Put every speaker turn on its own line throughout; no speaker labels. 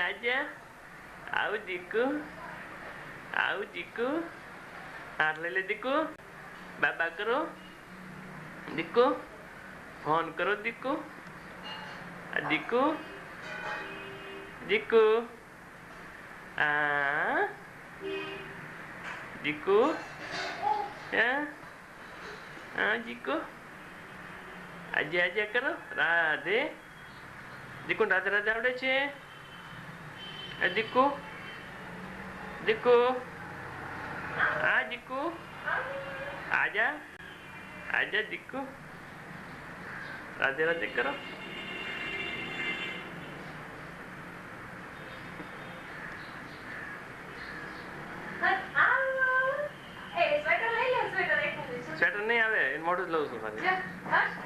આજા આવું દીકુ આવું દીકુ હાથ લઈ લે દીકુ બાબા કરો દીકુ ફોન કરો દીકુ દીકુ દીકુ આ દીકુ હા દીકુ આજા આજા કરો રાધે દીકુ રાધે રાધે આવડે છે દીકુ દીકુ આ દીકુ આજા આજા દીકુ રાધે રાધે કરો સ્વેટર નહીં આવે એ મોઢું જ લઉં છું ખાલી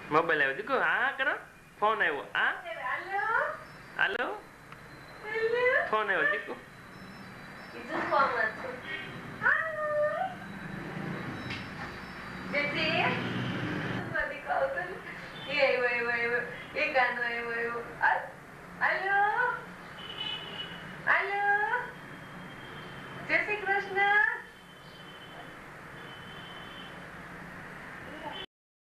મોબાઈલ આવ્યો દીકુ હા કરો ફોન આવ્યો હા હાલો ફોન આવ્યો દીકુ